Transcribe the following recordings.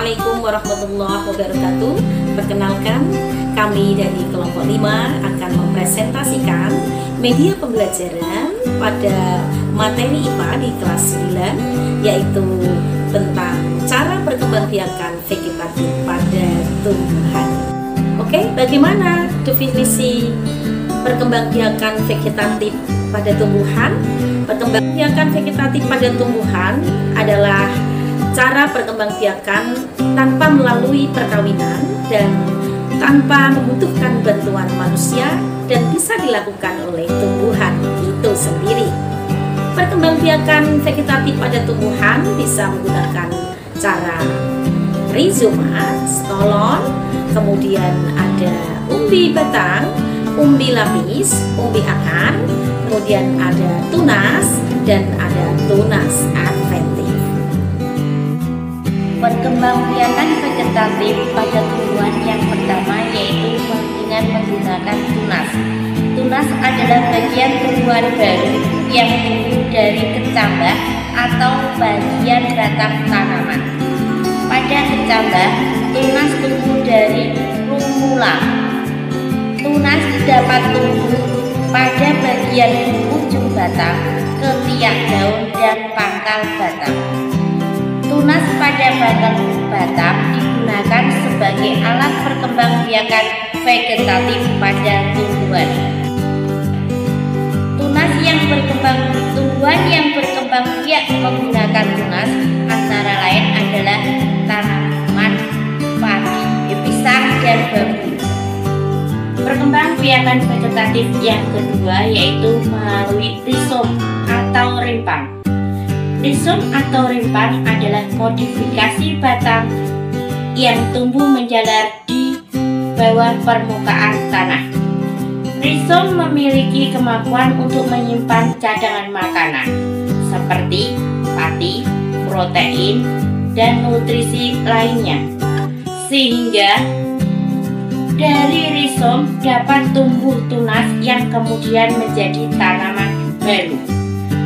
Assalamualaikum warahmatullahi wabarakatuh. Perkenalkan, kami dari kelompok 5 akan mempresentasikan media pembelajaran pada materi IPA di kelas 9, yaitu tentang cara perkembangbiakan vegetatif pada tumbuhan. Oke, bagaimana definisi perkembangbiakan vegetatif pada tumbuhan? Perkembangbiakan vegetatif pada tumbuhan adalah cara perkembangbiakan tanpa melalui perkawinan dan tanpa membutuhkan bantuan manusia dan bisa dilakukan oleh tumbuhan itu sendiri. Perkembangbiakan vegetatif pada tumbuhan bisa menggunakan cara rizoma, stolon, kemudian ada umbi batang, umbi lapis, umbi akar, kemudian ada tunas, dan ada tunas adventif. Perkembangbiakan vegetatif pada tumbuhan yang pertama yaitu dengan menggunakan tunas. Tunas adalah bagian tumbuhan baru yang tumbuh dari kecambah atau bagian batang tanaman. Pada kecambah, tunas tumbuh dari rumula. Tunas dapat tumbuh pada bagian ujung batang, ketiak daun, dan pangkal batang. Tunas pada batang digunakan sebagai alat perkembangbiakan vegetatif pada tumbuhan. Tumbuhan yang berkembang biak menggunakan tunas antara lain adalah tanaman padi, pisang, dan bambu. Perkembangbiakan vegetatif yang kedua yaitu melalui rizom atau rimpang. Rizom atau rimpang adalah modifikasi batang yang tumbuh menjalar di bawah permukaan tanah. Rizom memiliki kemampuan untuk menyimpan cadangan makanan seperti pati, protein, dan nutrisi lainnya, sehingga dari rizom dapat tumbuh tunas yang kemudian menjadi tanaman baru.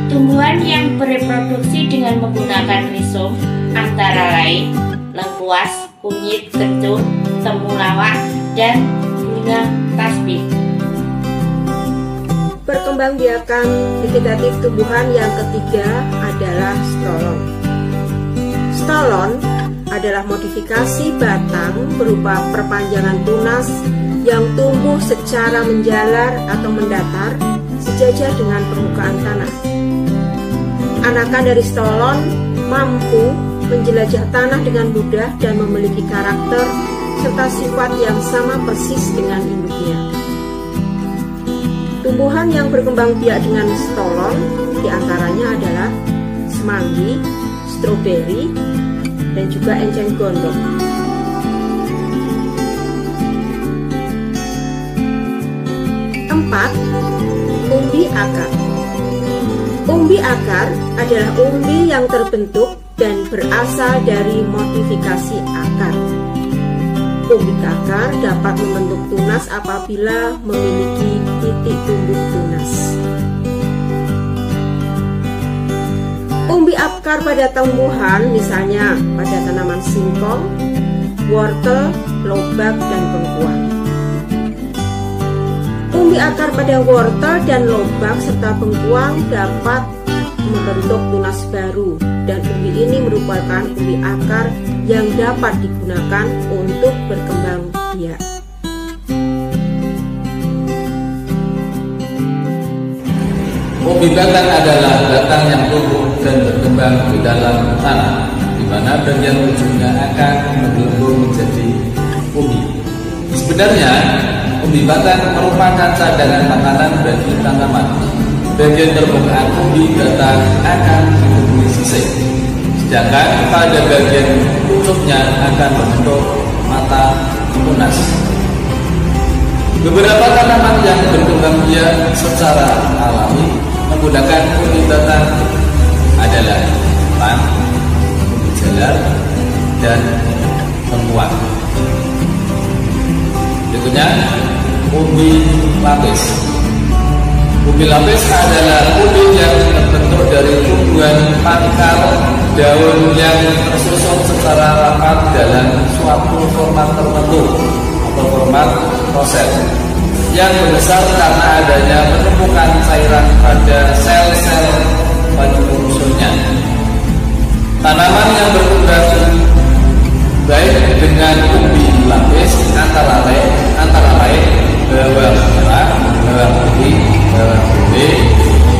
Tumbuhan yang bereproduksi dengan menggunakan rizom antara lain lengkuas, kunyit, kencur, temulawak, dan bunga tasbih. Perkembangbiakan vegetatif tumbuhan yang ketiga adalah stolon. Stolon adalah modifikasi batang berupa perpanjangan tunas yang tumbuh secara menjalar atau mendatar sejajar dengan permukaan tanah. Anakan dari stolon mampu menjelajah tanah dengan mudah dan memiliki karakter serta sifat yang sama persis dengan induknya. Tumbuhan yang berkembang biak dengan stolon diantaranya adalah semanggi, stroberi, dan juga enceng gondok. Empat, umbi akar. Umbi akar adalah umbi yang terbentuk dan berasal dari modifikasi akar. Umbi akar dapat membentuk tunas apabila memiliki titik tumbuh tunas. Umbi akar pada tumbuhan misalnya pada tanaman singkong, wortel, lobak, dan bengkuang. Umbi akar pada wortel dan lobak serta bengkuang dapat membentuk tunas baru, dan umbi ini merupakan umbi akar yang dapat digunakan untuk berkembang biak. Umbi batang adalah batang yang tumbuh dan berkembang di dalam tanah, di mana bagian ujungnya akan menggelembung menjadi umbi. Sebenarnya, umbi batang merupakan cadangan makanan bagi tanaman. Bagian permukaan umbi batang akan ditumbuhi sisik, sedangkan pada bagian pucuknya akan membentuk mata tunas. Beberapa tanaman yang berkembang biak secara alami menggunakan umbi batang adalah pang, umbi jalar, dan bengkuang. Berikutnya, umbi lapis. Umbi lapis adalah umbi yang terbentuk dari tumbuhan pangkal daun yang tersusun secara rapat dalam suatu format tertentu atau format roset yang besar karena adanya penumpukan cairan pada sel-sel penyusunnya. Tanaman yang berkembang baik dengan umbi lapis antara lain bawang merah, bawang putih, bawang putih,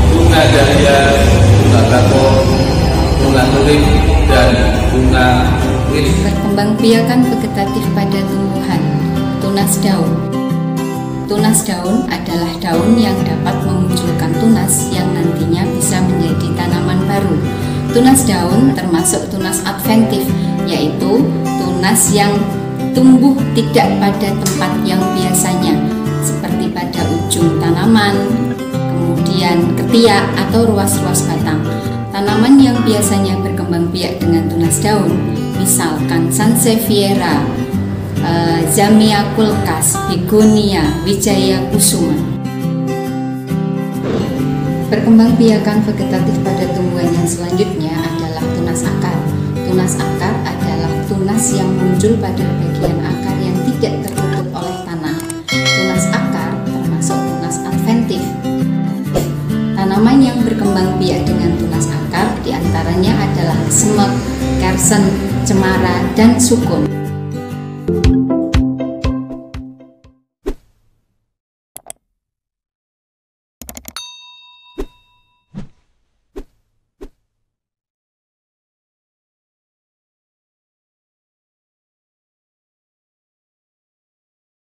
bunga dahlia, bunga bakau, bunga tulip, dan bunga lilin. Perkembangbiakan vegetatif pada tumbuhan. Tunas daun. Tunas daun adalah daun yang dapat memunculkan tunas yang nantinya bisa menjadi tanaman baru. Tunas daun termasuk tunas adventif, yaitu tunas yang tumbuh tidak pada tempat yang biasanya, seperti pada ujung tanaman, kemudian ketiak atau ruas-ruas batang. Tanaman yang biasanya berkembang biak dengan tunas daun, misalkan Sansevieria, Zamia kulkas, Begonia, Wijaya kusuma. Perkembangbiakan vegetatif pada tumbuhan yang selanjutnya adalah tunas akar. Tunas akar adalah tunas yang muncul pada bagian akar yang tidak tertutup oleh tanah. Tunas akar termasuk tunas adventif. Tanaman yang berkembang biak dengan tunas akar diantaranya adalah semek, kersen, cemara, dan sukun.